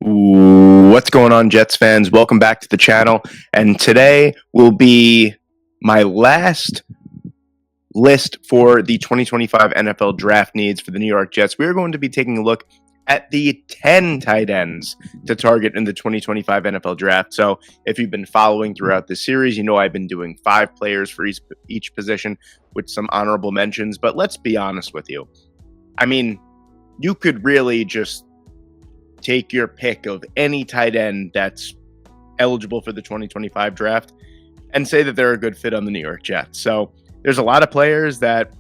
What's going on, Jets fans? Welcome back to the channel. And today will be my last list for the 2025 NFL draft needs for the New York Jets. We're going to be taking a look at the 10 tight ends to target in the 2025 NFL draft. So if you've been following throughout this series, you know I've been doing 5 players for each position with some honorable mentions. But let's be honest with you. I mean, you could really just take your pick of any tight end that's eligible for the 2025 draft and say that they're a good fit on the New York Jets. So there's a lot of players that,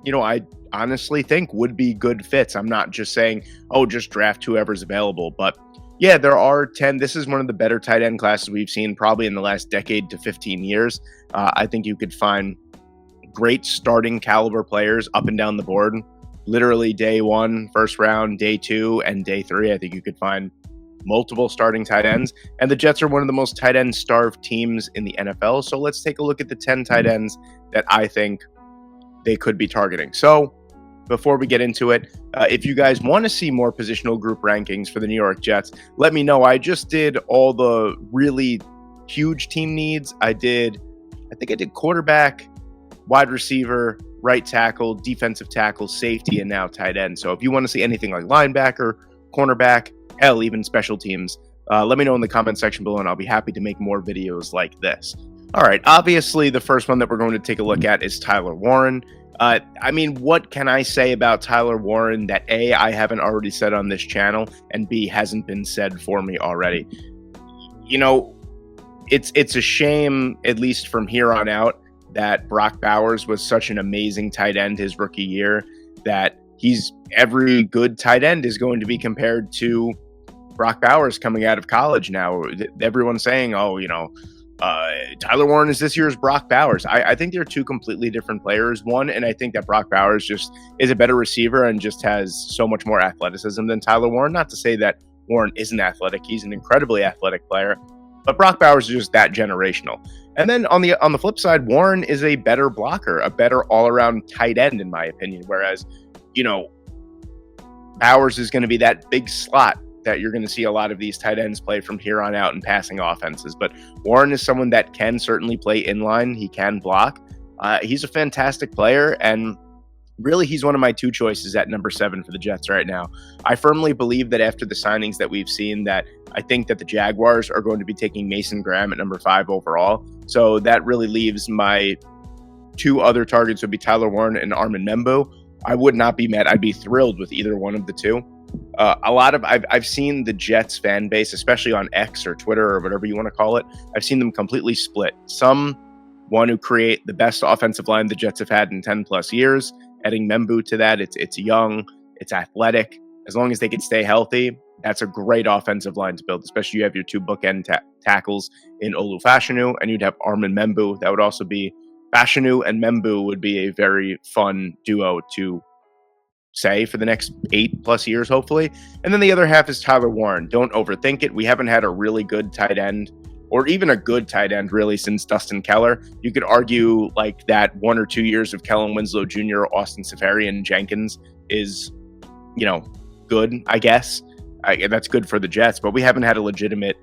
I honestly think would be good fits. I'm not just saying, oh, just draft whoever's available. But yeah, there are 10. This is one of the better tight end classes we've seen probably in the last decade to 15 years. I think you could find great starting caliber players up and down the board. Literally day 1, first round, day 2, and day 3. I think you could find multiple starting tight ends. And the Jets are one of the most tight end starved teams in the NFL. So let's take a look at the 10 tight ends that I think they could be targeting. So before we get into it, if you guys want to see more positional group rankings for the New York Jets, let me know. I just did all the really huge team needs. I think I did quarterback, wide receiver, right tackle, defensive tackle, safety, and now tight end. So if you want to see anything like linebacker, cornerback, hell, even special teams, let me know in the comment section below, and I'll be happy to make more videos like this. All right, obviously, the first one that we're going to take a look at is Tyler Warren. What can I say about Tyler Warren that A, I haven't already said on this channel, and B, hasn't been said for me already? It's a shame, at least from here on out, that Brock Bowers was such an amazing tight end his rookie year, that every good tight end is going to be compared to Brock Bowers coming out of college now. Everyone's saying, Tyler Warren is this year's Brock Bowers. I think they're two completely different players. And I think that Brock Bowers just is a better receiver and just has so much more athleticism than Tyler Warren. Not to say that Warren isn't athletic. He's an incredibly athletic player. But Brock Bowers is just that generational. And then on the flip side, Warren is a better blocker, a better all-around tight end, in my opinion. Whereas, Bowers is going to be that big slot that you're going to see a lot of these tight ends play from here on out in passing offenses. But Warren is someone that can certainly play inline. He can block. He's a fantastic player, and really, he's one of my 2 choices at number 7 for the Jets right now. I firmly believe that after the signings that we've seen, that I think that the Jaguars are going to be taking Mason Graham at number 5 overall. So that really leaves my 2 other targets would be Tyler Warren and Armin Membu. I would not be mad. I'd be thrilled with either one of the 2. I've seen the Jets fan base, especially on X or Twitter or whatever you want to call it. I've seen them completely split. Some want to create the best offensive line the Jets have had in 10 plus years. Adding Membu to that, it's young, it's athletic. As long as they can stay healthy, that's a great offensive line to build, especially you have your 2 bookend tackles in Olu Fashanu, and you'd have Armin Membu. That would also be Fashanu and Membu would be a very fun duo to say for the next 8 plus years, hopefully. And then the other half is Tyler Warren. Don't overthink it. We haven't had a really good tight end, or even a good tight end, really, since Dustin Keller. You could argue like that 1 or 2 years of Kellen Winslow Jr., Austin Seferian Jenkins is, good, I guess. That's good for the Jets, but we haven't had a legitimate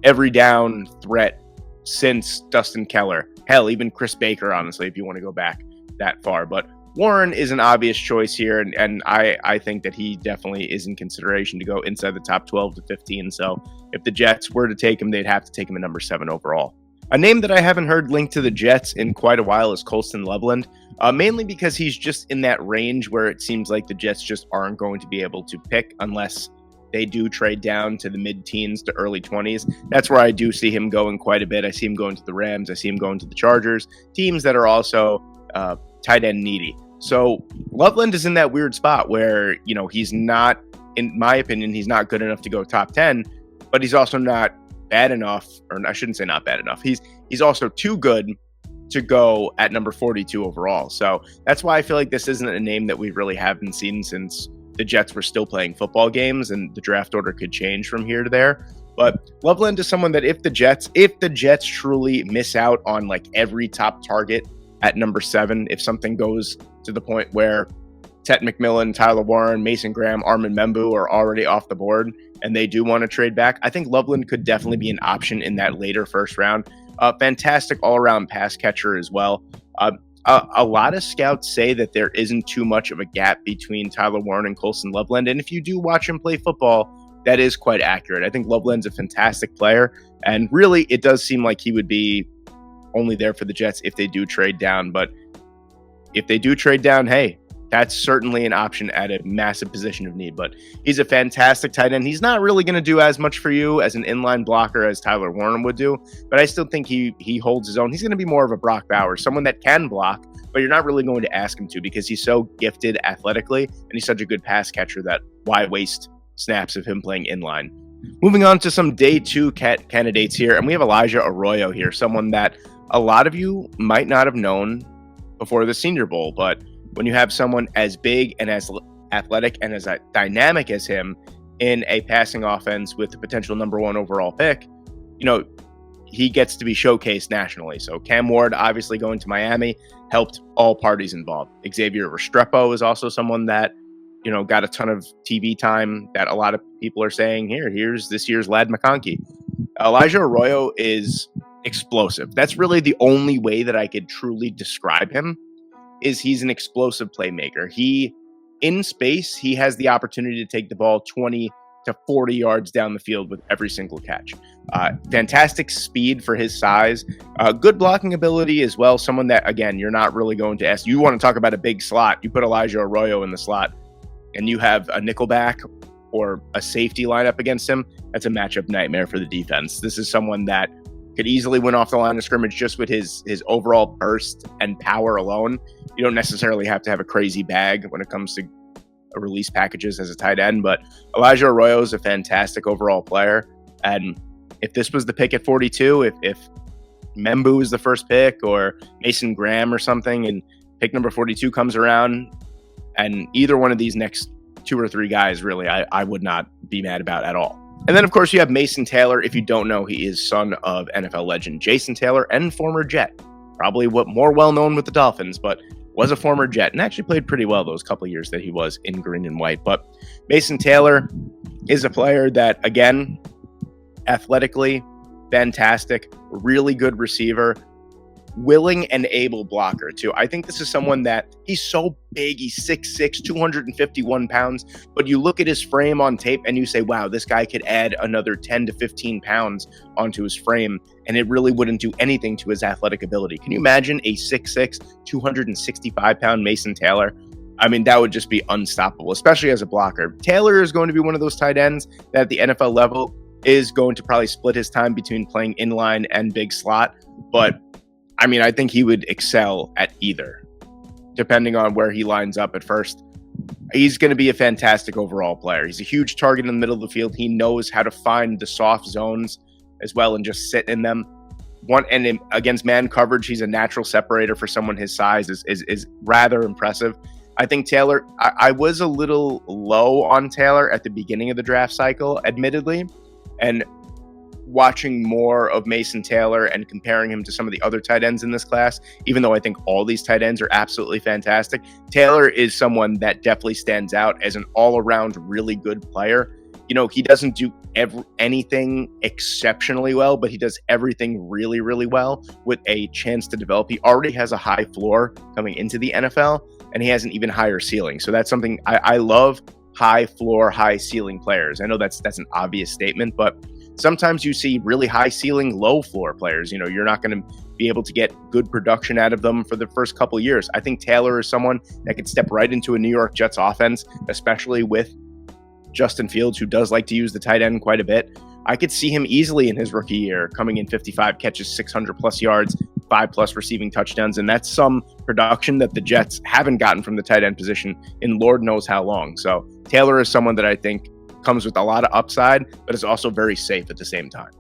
every down threat since Dustin Keller. Hell, even Chris Baker, honestly, if you want to go back that far. But Warren is an obvious choice here, and I think that he definitely is in consideration to go inside the top 12 to 15. So if the Jets were to take him, they'd have to take him at number 7 overall. A name that I haven't heard linked to the Jets in quite a while is Colston Loveland, mainly because he's just in that range where it seems like the Jets just aren't going to be able to pick unless they do trade down to the mid-teens to early 20s. That's where I do see him going quite a bit. I see him going to the Rams. I see him going to the Chargers, teams that are also tight end needy. So Loveland is in that weird spot where, he's not, in my opinion, he's not good enough to go top 10, but he's also not bad enough, or I shouldn't say not bad enough. He's also too good to go at number 42 overall. So that's why I feel like this isn't a name that we really haven't seen since the Jets were still playing football games, and the draft order could change from here to there. But Loveland is someone that if the Jets truly miss out on like every top target at number 7, if something goes to the point where Tet McMillan, Tyler Warren, Mason Graham, Armin Membu are already off the board and they do want to trade back, I think Loveland could definitely be an option in that later first round. Fantastic all-around pass catcher as well. A lot of scouts say that there isn't too much of a gap between Tyler Warren and Colston Loveland, and if you do watch him play football, that is quite accurate. I think Loveland's a fantastic player, and really, it does seem like he would be only there for the Jets if they do trade down, but if they do trade down, hey, that's certainly an option at a massive position of need. But he's a fantastic tight end. He's not really going to do as much for you as an inline blocker as Tyler Warren would do, but I still think he holds his own. He's going to be more of a Brock Bowers, someone that can block, but you're not really going to ask him to because he's so gifted athletically and he's such a good pass catcher that why waste snaps of him playing inline. Moving on to some day two candidates here, and we have Elijah Arroyo here, someone that a lot of you might not have known before the Senior Bowl, but when you have someone as big and as athletic and as dynamic as him in a passing offense with the potential number one overall pick, he gets to be showcased nationally. So Cam Ward, obviously going to Miami, helped all parties involved. Xavier Restrepo is also someone that, got a ton of TV time that a lot of people are saying, here's this year's Ladd McConkey. Elijah Arroyo is explosive. That's really the only way that I could truly describe him. Is he's an explosive playmaker. In space, he has the opportunity to take the ball 20 to 40 yards down the field with every single catch. Fantastic speed for his size. Good blocking ability as well. Someone that, again, you're not really going to ask. You want to talk about a big slot. You put Elijah Arroyo in the slot and you have a nickelback or a safety lineup against him. That's a matchup nightmare for the defense. This is someone that could easily win off the line of scrimmage just with his overall burst and power alone. You don't necessarily have to have a crazy bag when it comes to release packages as a tight end, but Elijah Arroyo is a fantastic overall player. And if this was the pick at 42, if Membu is the first pick or Mason Graham or something, and pick number 42 comes around, and either one of these next two or three guys, really, I would not be mad about at all. And then, of course, you have Mason Taylor. If you don't know, he is son of NFL legend Jason Taylor and former Jet. Probably more well-known with the Dolphins, but was a former Jet and actually played pretty well those couple of years that he was in green and white. But Mason Taylor is a player that, again, athletically, fantastic, really good receiver, willing and able blocker too. I think this is someone that he's so big. He's 6'6", 251 pounds, but you look at his frame on tape and you say, wow, this guy could add another 10 to 15 pounds onto his frame and it really wouldn't do anything to his athletic ability. Can you imagine a 6'6", 265 pound Mason Taylor? I mean, that would just be unstoppable, especially as a blocker. Taylor is going to be one of those tight ends that at the NFL level is going to probably split his time between playing inline and big slot, but I mean, I think he would excel at either, depending on where he lines up at first. He's going to be a fantastic overall player. He's a huge target in the middle of the field. He knows how to find the soft zones as well and just sit in them. And against man coverage, he's a natural separator for someone his size is rather impressive. I think Taylor, I was a little low on Taylor at the beginning of the draft cycle, admittedly, and watching more of Mason Taylor and comparing him to some of the other tight ends in this class, even though I think all these tight ends are absolutely fantastic, Taylor is someone that definitely stands out as an all-around really good player. He doesn't do anything exceptionally well, but he does everything really, really well with a chance to develop. He already has a high floor coming into the NFL, and he has an even higher ceiling. So that's something I love, high floor, high ceiling players. I know that's an obvious statement, but sometimes you see really high ceiling, low floor players. You're not going to be able to get good production out of them for the first couple of years. I think Taylor is someone that could step right into a New York Jets offense, especially with Justin Fields, who does like to use the tight end quite a bit. I could see him easily in his rookie year coming in 55 catches, 600 plus yards, 5+ receiving touchdowns. And that's some production that the Jets haven't gotten from the tight end position in Lord knows how long. So Taylor is someone that I think comes with a lot of upside, but is also very safe at the same time.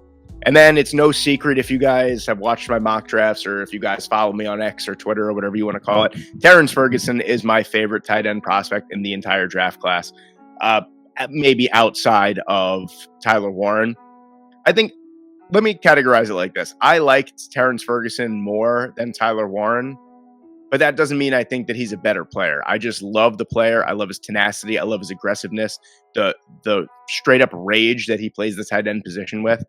And then it's no secret, if you guys have watched my mock drafts or if you guys follow me on X or Twitter or whatever you want to call it, Terrance Ferguson is my favorite tight end prospect in the entire draft class. Maybe outside of Tyler Warren. I think, let me categorize it like this. I liked Terrance Ferguson more than Tyler Warren, but that doesn't mean I think that he's a better player. I just love the player. I love his tenacity. I love his aggressiveness, the straight up rage that he plays the tight end position with.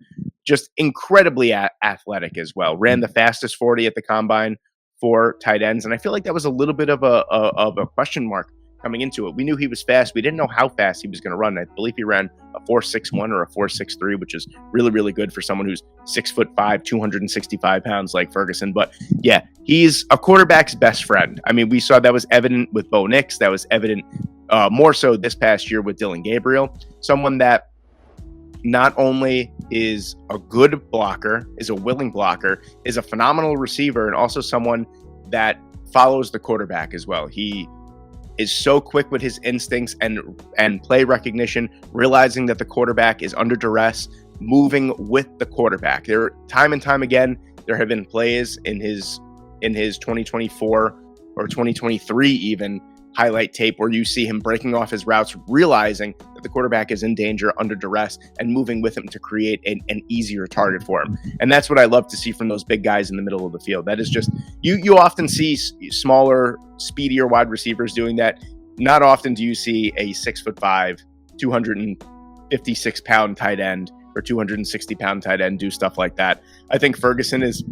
Just incredibly athletic as well. Ran the fastest 40 at the combine for tight ends, and I feel like that was a little bit of a question mark coming into it. We knew he was fast. We didn't know how fast he was going to run. I believe he ran a 4.61 or a 4.63, which is really, really good for someone who's 6'5", 265 pounds like Ferguson. But yeah, he's a quarterback's best friend. I mean, we saw that was evident with Bo Nix. That was evident more so this past year with Dillon Gabriel. Someone that not only is a good blocker, is a willing blocker, is a phenomenal receiver, and also someone that follows the quarterback as well. He is so quick with his instincts and play recognition, realizing that the quarterback is under duress, moving with the quarterback. There, time and time again, there have been plays in his 2024 or 2023 even highlight tape where you see him breaking off his routes, realizing that the quarterback is in danger, under duress, and moving with him to create an easier target for him. And that's what I love to see from those big guys in the middle of the field. That is just, you often see smaller, speedier wide receivers doing that. Not often do you see a 6'5", 256-pound tight end or 260-pound tight end do stuff like that. I think Ferguson is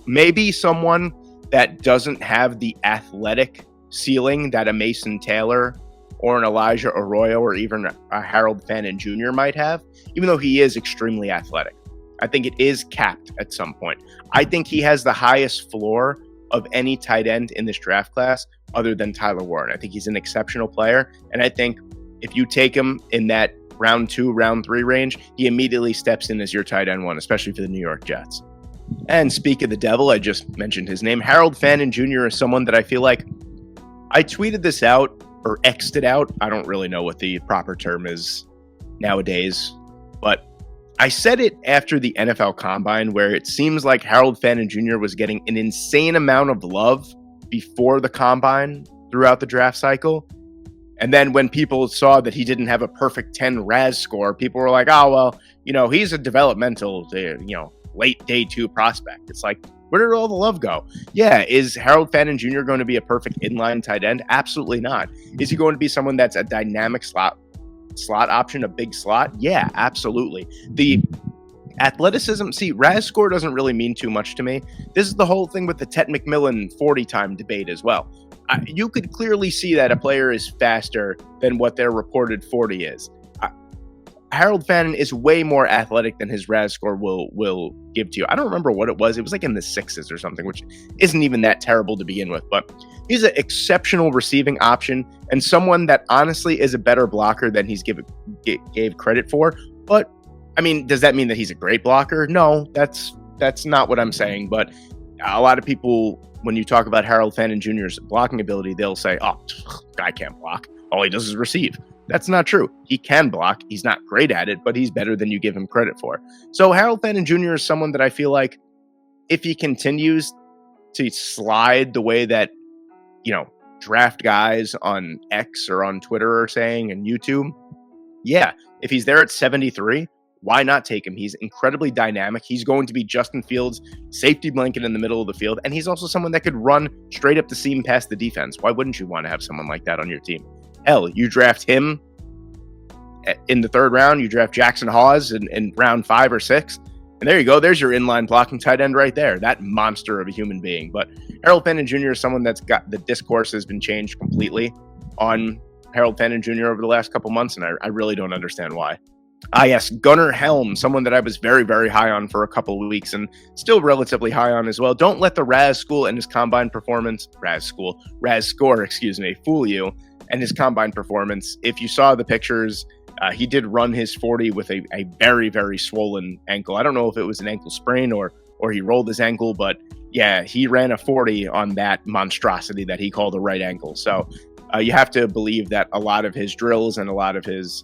maybe someone that doesn't have the athletic ceiling that a Mason Taylor or an Elijah Arroyo or even a Harold Fanin Jr. might have, even though he is extremely athletic. I think it is capped at some point. I think he has the highest floor of any tight end in this draft class other than Tyler Warren. I think he's an exceptional player, and I think if you take him in that round 2, round 3 range, he immediately steps in as your tight end 1, especially for the New York Jets. And speak of the devil, I just mentioned his name. Harold Fanin Jr. is someone that I feel like I tweeted this out or X'd it out. I don't really know what the proper term is nowadays, but I said it after the NFL Combine, where it seems like Harold Fanin Jr. was getting an insane amount of love before the Combine throughout the draft cycle. And then when people saw that he didn't have a perfect 10 RAS score, people were like, oh, well, he's a developmental, late day 2 prospect. It's like, where did all the love go? Yeah, is Harold Fanin Jr. going to be a perfect inline tight end? Absolutely not. Is he going to be someone that's a dynamic slot option, a big slot? Yeah, absolutely. The athleticism, RAS score doesn't really mean too much to me. This is the whole thing with the Tet McMillan 40 time debate as well. You could clearly see that a player is faster than what their reported 40 is. Harold Fanin is way more athletic than his RAS score will give to you. I don't remember what it was. It was like in the 6s or something, which isn't even that terrible to begin with. But he's an exceptional receiving option and someone that honestly is a better blocker than he's gave credit for. But, I mean, does that mean that he's a great blocker? No, that's not what I'm saying. But a lot of people, when you talk about Harold Fanin Jr.'s blocking ability, they'll say, oh, guy can't block. All he does is receive. That's not true. He can block. He's not great at it, but he's better than you give him credit for. So Harold Fanin Jr. is someone that I feel like if he continues to slide the way that, draft guys on X or on Twitter are saying and YouTube, yeah, if he's there at 73, why not take him? He's incredibly dynamic. He's going to be Justin Fields' safety blanket in the middle of the field, and he's also someone that could run straight up the seam past the defense. Why wouldn't you want to have someone like that on your team? Hell, you draft him in the 3rd round. You draft Jackson Hawes in round 5 or 6. And there you go. There's your inline blocking tight end right there. That monster of a human being. But Harold Fanin Jr. is someone that's got the discourse has been changed completely on Harold Fanin Jr. over the last couple months. And I really don't understand why. Yes, Gunnar Helm, someone that I was very, very high on for a couple of weeks and still relatively high on as well. Don't let the RAS score and his combine performance, RAS score, fool you. And his combine performance. If you saw the pictures, he did run his 40 with a very, very swollen ankle. I don't know if it was an ankle sprain or he rolled his ankle, but yeah, he ran a 40 on that monstrosity that he called a right ankle. So you have to believe that a lot of his drills and a lot of his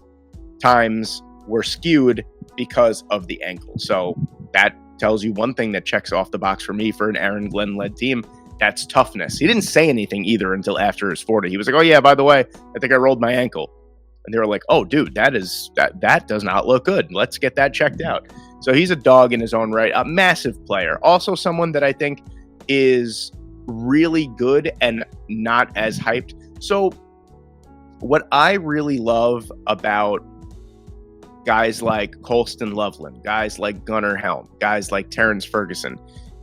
times were skewed because of the ankle. So that tells you one thing that checks off the box for me for an Aaron Glenn-led team. That's toughness. He didn't say anything either until after his 40. He was like, oh yeah, by the way, I think I rolled my ankle. And they were like, oh dude, that does not look good. Let's get that checked out. So he's a dog in his own right, a massive player. Also someone that I think is really good and not as hyped. So what I really love about guys like Colston Loveland, guys like Gunnar Helm, guys like Terrance Ferguson,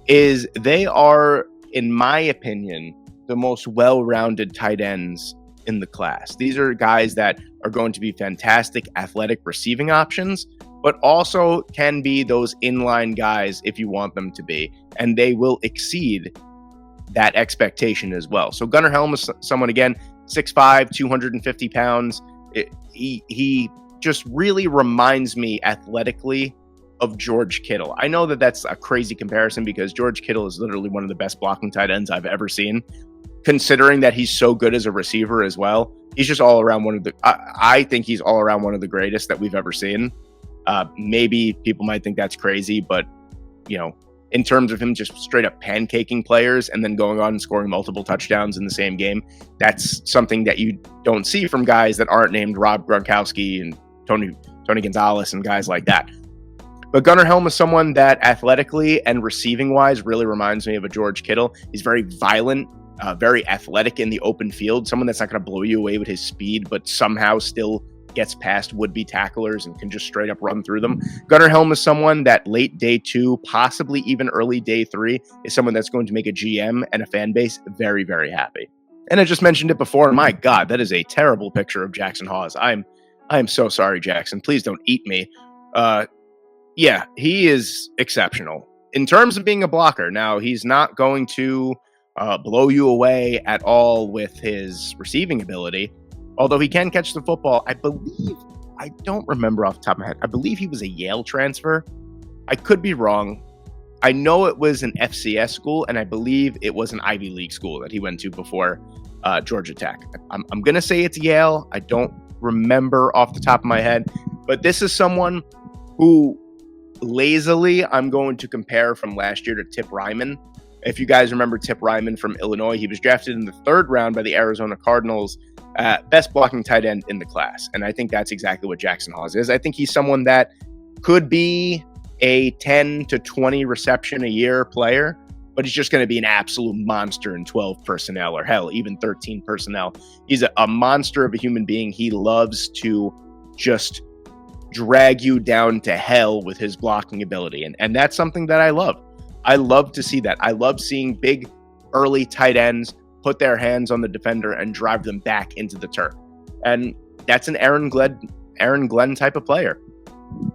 is they are, in my opinion, the most well-rounded tight ends in the class. These are guys that are going to be fantastic athletic receiving options, but also can be those inline guys if you want them to be, and they will exceed that expectation as well. So Gunnar Helm is someone, again, 6'5", 250 pounds. He just really reminds me athletically of George Kittle. I know that that's a crazy comparison because George Kittle is literally one of the best blocking tight ends I've ever seen, considering that he's so good as a receiver as well. He's just all around one of the, I think he's all around one of the greatest that we've ever seen. Maybe people might think that's crazy, but, you know, in terms of him just straight up pancaking players and then going on and scoring multiple touchdowns in the same game, that's something that you don't see from guys that aren't named Rob Gronkowski and Tony Gonzalez and guys like that. But Gunnar Helm is someone that athletically and receiving wise really reminds me of a George Kittle. He's very violent, very athletic in the open field, someone that's not going to blow you away with his speed, but somehow still gets past would-be tacklers and can just straight up run through them. Gunnar Helm is someone that late day 2, possibly even early day 3, is someone that's going to make a GM and a fan base very, very happy. And I just mentioned it before. My God, that is a terrible picture of Jackson Hawes. I am so sorry, Jackson. Please don't eat me. Yeah, he is exceptional in terms of being a blocker. Now, he's not going to blow you away at all with his receiving ability, although he can catch the football. I don't remember off the top of my head. I believe he was a Yale transfer. I could be wrong. I know it was an FCS school, and I believe it was an Ivy League school that he went to before Georgia Tech. I'm going to say it's Yale. I don't remember off the top of my head, but this is someone who lazily I'm going to compare from last year to Tip Ryman. If you guys remember Tip Ryman from Illinois, he was drafted in the 3rd round by the Arizona Cardinals, best blocking tight end in the class. And I think that's exactly what Jackson Hawes is. I think he's someone that could be a 10 to 20 reception a year player, but he's just going to be an absolute monster in 12 personnel, or hell, even 13 personnel. He's a monster of a human being. He loves to just drag you down to hell with his blocking ability. And that's something that I love. I love to see that. I love seeing big early tight ends put their hands on the defender and drive them back into the turf. And that's an Aaron Glenn type of player.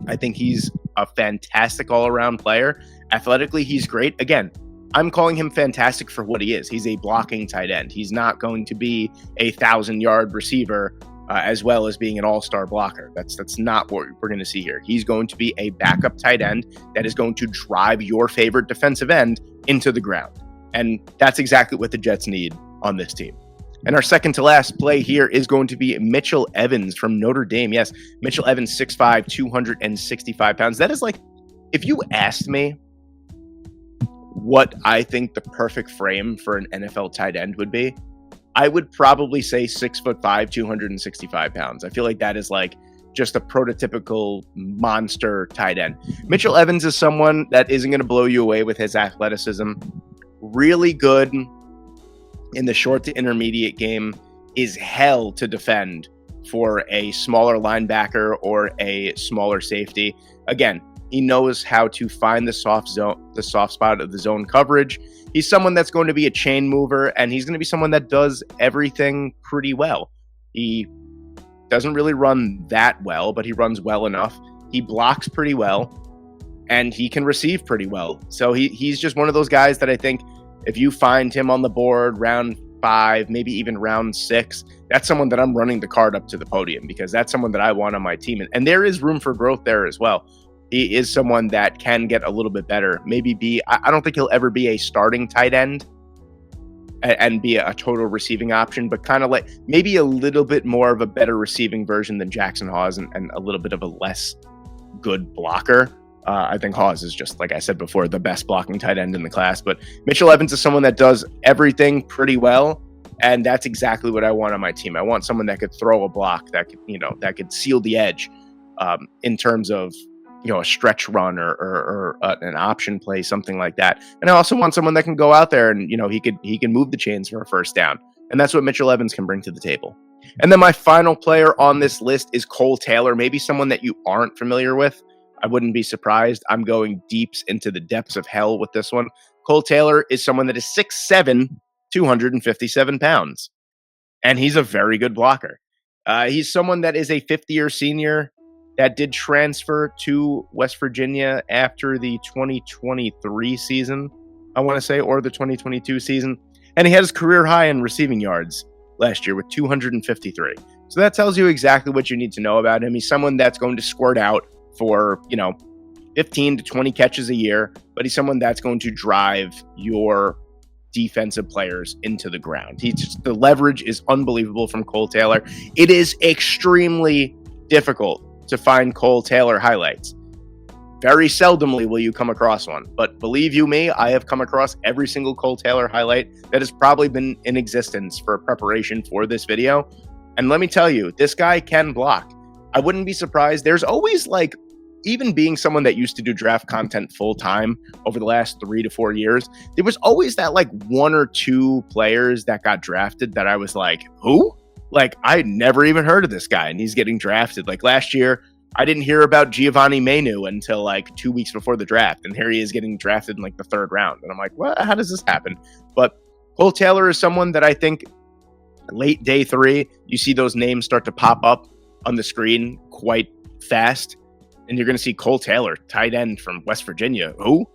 I think he's a fantastic all-around player. Athletically, he's great. Again, I'm calling him fantastic for what he is. He's a blocking tight end. He's not going to be a 1,000-yard receiver as well as being an all-star blocker. That's not what we're going to see here. He's going to be a backup tight end that is going to drive your favorite defensive end into the ground. And that's exactly what the Jets need on this team. And our second to last play here is going to be Mitchell Evans from Notre Dame. Yes, Mitchell Evans, 6'5", 265 pounds. That is like, if you asked me what I think the perfect frame for an NFL tight end would be, I would probably say 6'5", 265 pounds. I feel like that is like just a prototypical monster tight end. Mitchell Evans is someone that isn't going to blow you away with his athleticism. Really good in the short to intermediate game, is hell to defend for a smaller linebacker or a smaller safety. Again, he knows how to find the soft spot of the zone coverage. He's someone that's going to be a chain mover, and he's going to be someone that does everything pretty well. He doesn't really run that well, but he runs well enough. He blocks pretty well, and he can receive pretty well. So he's just one of those guys that I think if you find him on the board round 5, maybe even round 6, that's someone that I'm running the card up to the podium, because that's someone that I want on my team. And there is room for growth there as well. He is someone that can get a little bit better. I don't think he'll ever be a starting tight end and be a total receiving option, but kind of like maybe a little bit more of a better receiving version than Jackson Hawes, and a little bit of a less good blocker. I think Hawes is just, like I said before, the best blocking tight end in the class. But Mitchell Evans is someone that does everything pretty well, and that's exactly what I want on my team. I want someone that could throw a block, that could seal the edge in terms of a stretch run or an option play, something like that. And I also want someone that can go out there and he can move the chains for a first down, and that's what Mitchell Evans can bring to the table. And then my final player on this list is Kole Taylor, maybe someone that you aren't familiar with. I wouldn't be surprised. I'm going deeps into the depths of hell with this one. Kole Taylor is someone that is 6'7", 257 pounds, and he's a very good blocker. He's someone that is a fifth-year senior that did transfer to West Virginia after the 2023 season, I want to say, or the 2022 season. And he had his career high in receiving yards last year with 253. So that tells you exactly what you need to know about him. He's someone that's going to squirt out for, 15 to 20 catches a year, but he's someone that's going to drive your defensive players into the ground. The leverage is unbelievable from Kole Taylor. It is extremely difficult to find Kole Taylor highlights. Very seldomly will you come across one, but believe you me, I have come across every single Kole Taylor highlight that has probably been in existence for preparation for this video. And let me tell you, this guy can block. I wouldn't be surprised. There's always even being someone that used to do draft content full time over the last 3 to 4 years, there was always that one or two players that got drafted that I was like, who? I'd never even heard of this guy, and he's getting drafted. Last year, I didn't hear about Giovanni Manu until 2 weeks before the draft, and here he is getting drafted in the third round. And I'm like, what? How does this happen? But Kole Taylor is someone that I think late day 3, you see those names start to pop up on the screen quite fast. And you're going to see Kole Taylor, tight end from West Virginia. Who?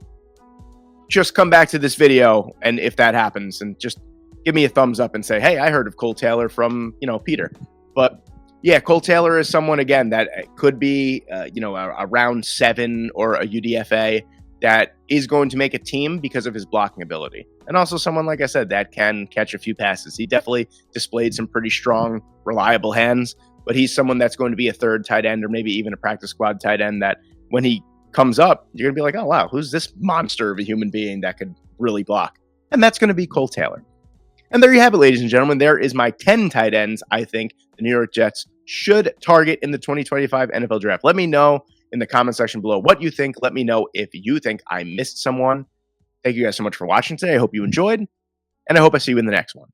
Just come back to this video, and if that happens, and just give me a thumbs up and say, hey, I heard of Kole Taylor from, Peter. But yeah, Kole Taylor is someone, again, that could be, a round 7 or a UDFA that is going to make a team because of his blocking ability. And also someone, like I said, that can catch a few passes. He definitely displayed some pretty strong, reliable hands, but he's someone that's going to be a third tight end or maybe even a practice squad tight end that when he comes up, you're going to be like, oh, wow, who's this monster of a human being that could really block? And that's going to be Kole Taylor. And there you have it, ladies and gentlemen. There is my 10 tight ends I think the New York Jets should target in the 2025 NFL Draft. Let me know in the comment section below what you think. Let me know if you think I missed someone. Thank you guys so much for watching today. I hope you enjoyed, and I hope I see you in the next one.